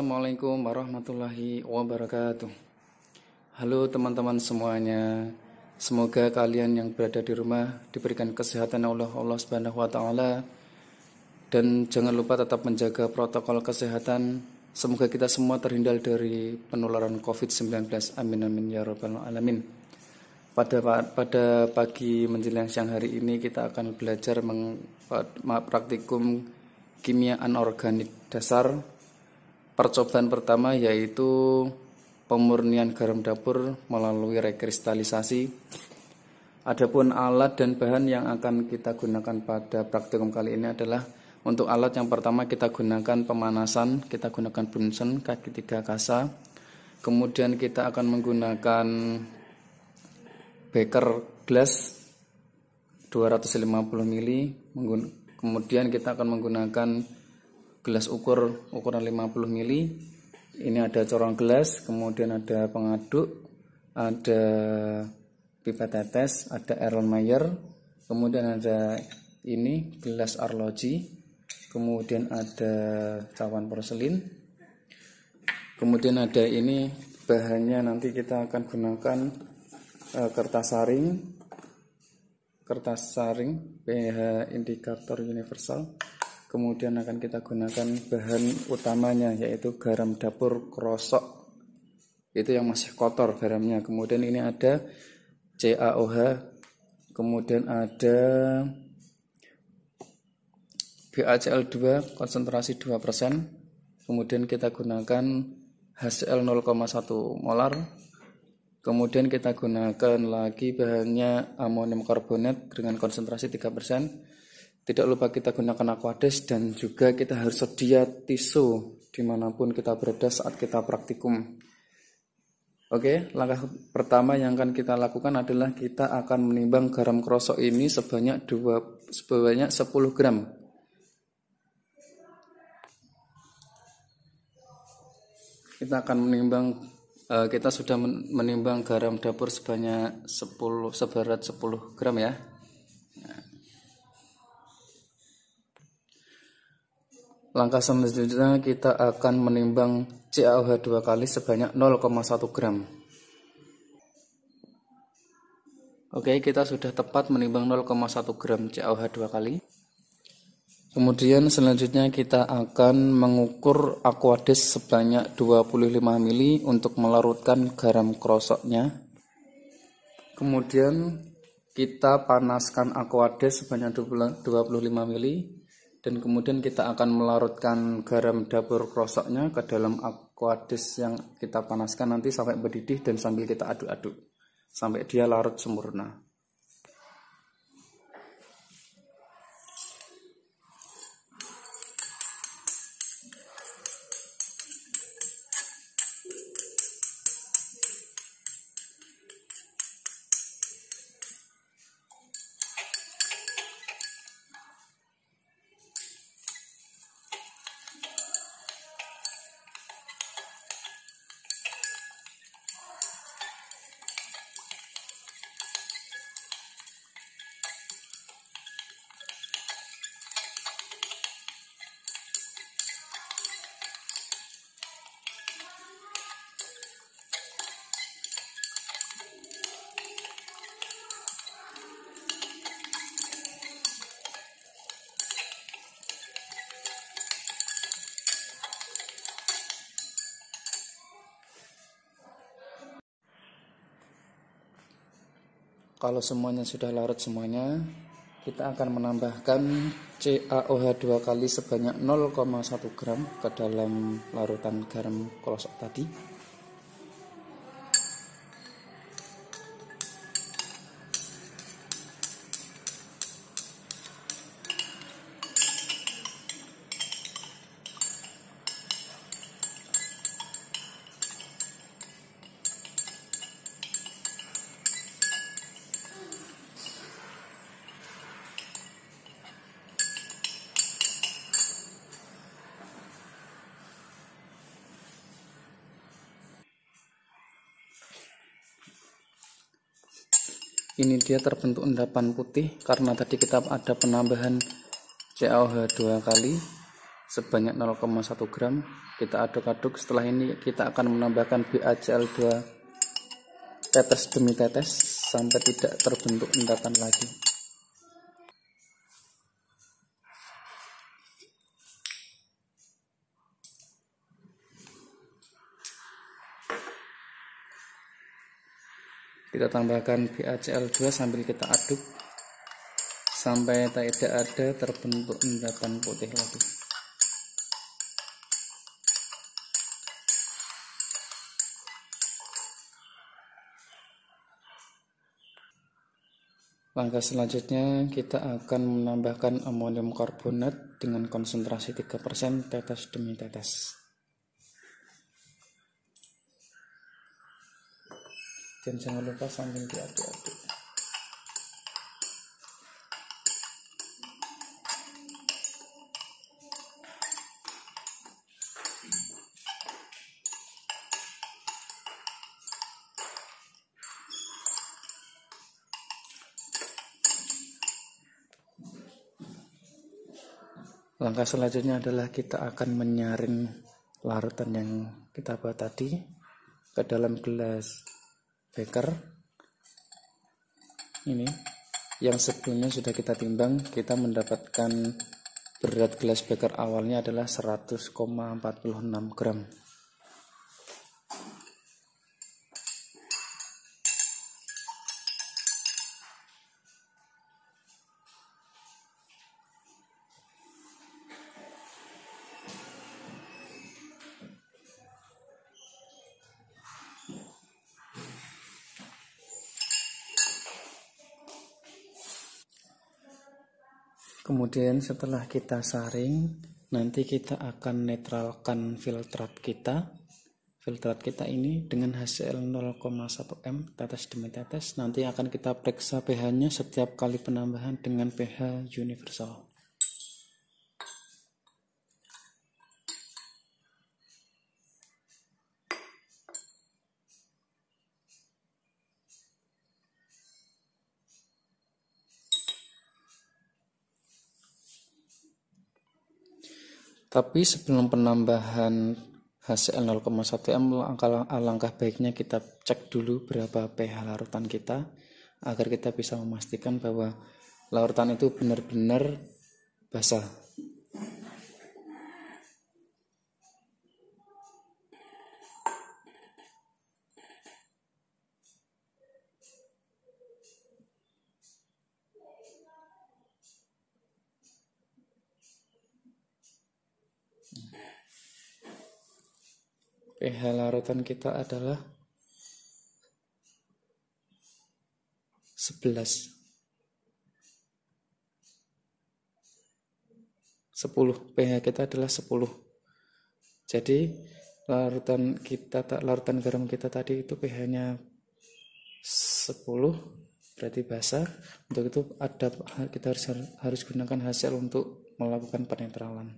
Assalamualaikum warahmatullahi wabarakatuh. Halo teman-teman semuanya. Semoga kalian yang berada di rumah diberikan kesehatan Allah Subhanahu wa taala, dan jangan lupa tetap menjaga protokol kesehatan. Semoga kita semua terhindar dari penularan COVID-19. Amin amin ya rabbal alamin. Pada pagi menjelang siang hari ini kita akan belajar praktikum kimia anorganik dasar. Percobaan pertama yaitu pemurnian garam dapur melalui rekristalisasi. Adapun alat dan bahan yang akan kita gunakan pada praktikum kali ini adalah, untuk alat yang pertama kita gunakan pemanasan, kita gunakan Bunsen kaki 3 kasa. Kemudian kita akan menggunakan beker glass 250 ml. Kemudian kita akan menggunakan gelas ukuran 50 ml. Ini ada corong gelas, kemudian ada pengaduk, ada pipet tetes, ada Erlenmeyer, kemudian ada ini gelas arloji, kemudian ada cawan porselin, kemudian ada ini bahannya nanti kita akan gunakan kertas saring pH indikator universal. Kemudian akan kita gunakan bahan utamanya yaitu garam dapur krosok, itu yang masih kotor garamnya. Kemudian ini ada CaOH, kemudian ada BaCl2 konsentrasi 2%, kemudian kita gunakan HCl 0,1 molar, kemudian kita gunakan lagi bahannya amonium karbonat dengan konsentrasi 3%. Tidak lupa kita gunakan aquades, dan juga kita harus sedia tisu dimanapun kita berada saat kita praktikum. Oke, langkah pertama yang akan kita lakukan adalah kita akan menimbang garam krosok ini sebanyak 10 gram. Kita akan kita sudah menimbang garam dapur sebanyak seberat 10 gram ya. Langkah selanjutnya kita akan menimbang CaOH 2 kali sebanyak 0,1 gram. Oke, kita sudah tepat menimbang 0,1 gram CaOH 2 kali. Kemudian selanjutnya kita akan mengukur aquades sebanyak 25 ml untuk melarutkan garam krosoknya. Kemudian kita panaskan aquades sebanyak 25 ml. Dan kemudian kita akan melarutkan garam dapur krosoknya ke dalam aquades yang kita panaskan nanti sampai mendidih, dan sambil kita aduk-aduk sampai dia larut sempurna. Kalau semuanya sudah larut semuanya, kita akan menambahkan CaOH 2 kali sebanyak 0,1 gram ke dalam larutan garam krosok tadi. Ini dia terbentuk endapan putih karena tadi kita ada penambahan CaOH 2 kali. sebanyak 0,1 gram. Kita aduk-aduk. Setelah ini kita akan menambahkan BaCl2 tetes demi tetes sampai tidak terbentuk endapan lagi. Kita tambahkan BaCl2 sambil kita aduk sampai tidak ada terbentuk endapan putih lagi. Langkah selanjutnya kita akan menambahkan amonium karbonat dengan konsentrasi 3% tetes demi tetes. Dan jangan lupa sambil diaduk-aduk. Langkah selanjutnya adalah kita akan menyaring larutan yang kita buat tadi ke dalam gelas beker ini yang sebelumnya sudah kita timbang. Kita mendapatkan berat gelas beker awalnya adalah 100,46 gram. Kemudian setelah kita saring, nanti kita akan netralkan filtrat kita. Filtrat kita ini dengan HCl 0,1 m tetes demi tetes. Nanti akan kita periksa pH-nya setiap kali penambahan dengan pH universal. Tapi sebelum penambahan HCl 0,1 m, alangkah baiknya kita cek dulu berapa pH larutan kita agar kita bisa memastikan bahwa larutan itu benar-benar basah. pH larutan kita adalah 11. 10. pH kita adalah 10. Jadi larutan garam kita tadi itu pH-nya 10, berarti basah. Untuk itu kita harus gunakan HCl untuk melakukan penetralan.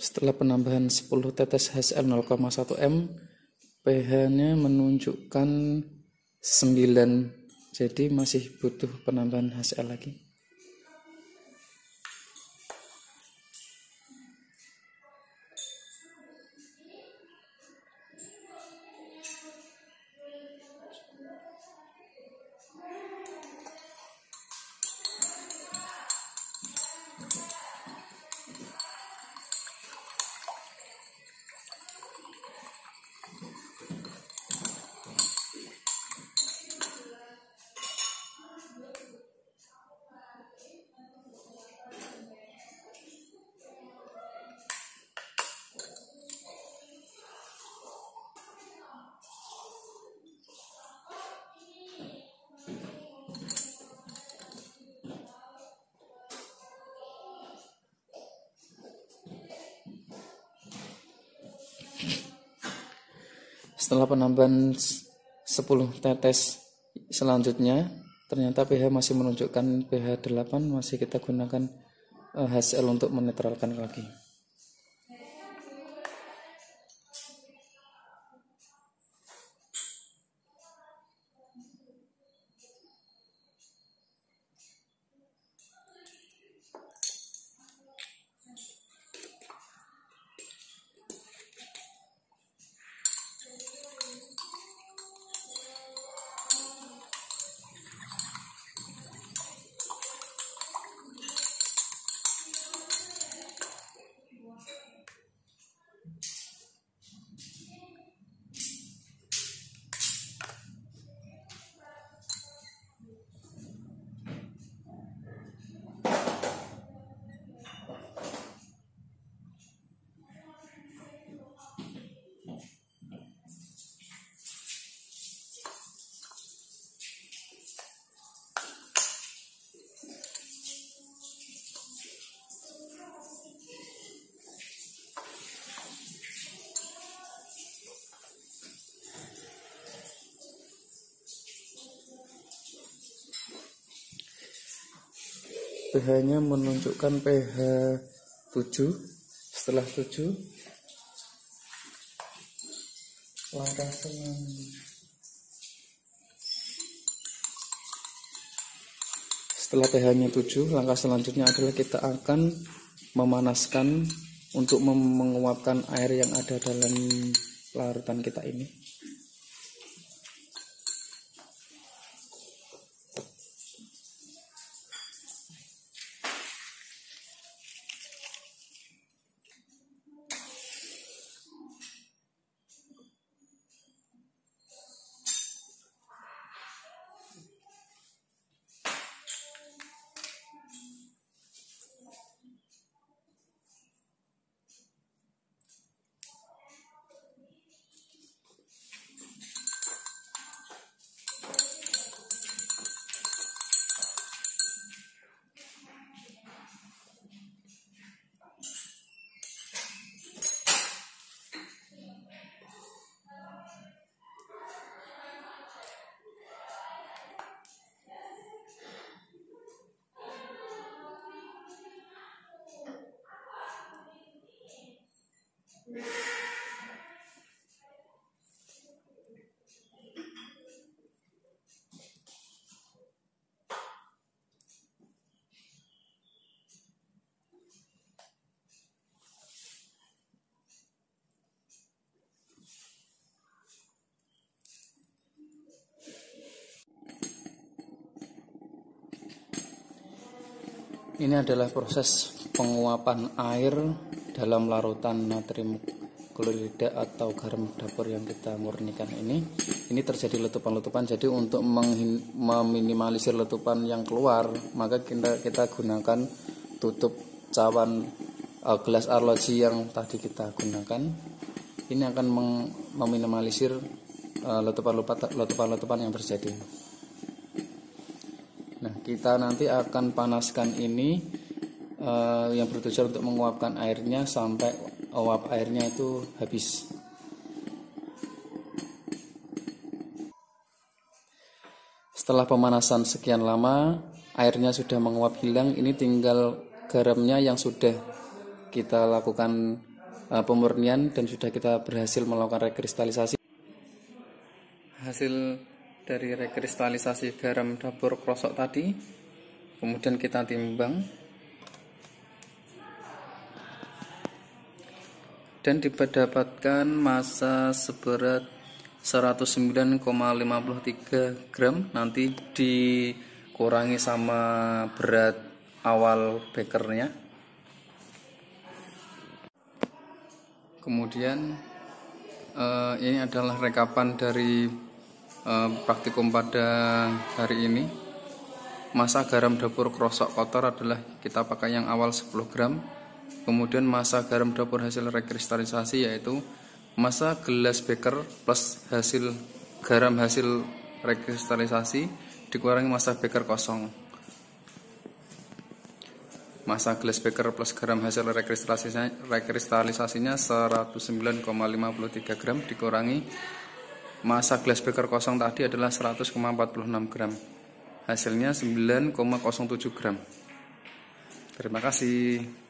Setelah penambahan 10 tetes HCl 0,1 m, pH-nya menunjukkan 9, jadi masih butuh penambahan HCl lagi. Setelah penambahan 10 tetes selanjutnya, ternyata pH masih menunjukkan pH 8, masih kita gunakan HCl untuk menetralkan lagi. pH-nya menunjukkan pH 7. Setelah 7, langkah selanjutnya. Setelah pH-nya 7, langkah selanjutnya adalah kita akan memanaskan untuk menguapkan air yang ada dalam larutan kita ini. Ini adalah proses penguapan air dalam larutan natrium klorida atau garam dapur yang kita murnikan ini. Ini terjadi letupan-letupan. Jadi untuk meminimalisir letupan yang keluar, maka kita gunakan tutup cawan gelas arloji yang tadi kita gunakan. Ini akan meminimalisir letupan-letupan yang terjadi. Nah, kita nanti akan panaskan ini yang bertujuan untuk menguapkan airnya sampai uap airnya itu habis. Setelah pemanasan sekian lama, airnya sudah menguap hilang. Ini tinggal garamnya yang sudah kita lakukan pemurnian dan sudah kita berhasil melakukan rekristalisasi. Hasil dari rekristalisasi garam dapur krosok tadi kemudian kita timbang dan didapatkan massa seberat 109,53 gram. Nanti dikurangi sama berat awal bekernya. Kemudian ini adalah rekapan dari praktikum pada hari ini. Massa garam dapur krosok kotor adalah kita pakai yang awal 10 gram. Kemudian massa garam dapur hasil rekristalisasi yaitu massa gelas beker plus hasil garam hasil rekristalisasi dikurangi massa beker kosong. Massa gelas beker plus garam hasil rekristalisasinya 109,53 gram dikurangi Massa glass beaker kosong tadi adalah 100,46 gram. Hasilnya 9,07 gram. Terima kasih.